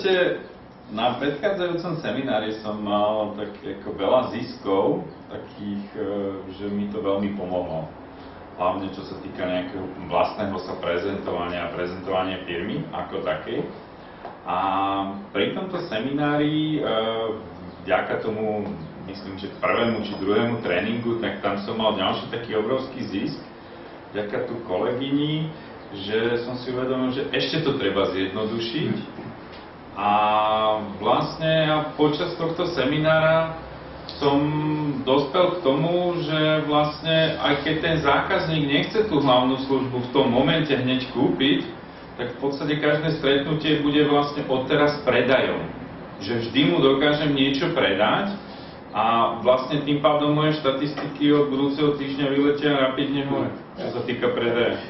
podstate na predchádzajúcom seminári som mal tak ako veľa ziskov, takých, že mi to veľmi pomohlo. Hlavne čo sa týka nejakého vlastného sa prezentovania a prezentovania firmy ako takej. A pri tomto seminári, vďaka tomu, myslím, že prvému či druhému tréningu, tak tam som mal ďalší taký obrovský zisk, vďaka tu kolegyni, že som si uvedomil, že ešte to treba zjednodušiť. A vlastne počas tohto seminára som dospel k tomu, že vlastne aj keď ten zákazník nechce tú hlavnú službu v tom momente hneď kúpiť, tak v podstate každé stretnutie bude vlastne odteraz predajom. Že vždy mu dokážem niečo predať a vlastne tým pádom moje štatistiky od budúceho týždňa vyletia rapidne hore, čo sa týka predaja.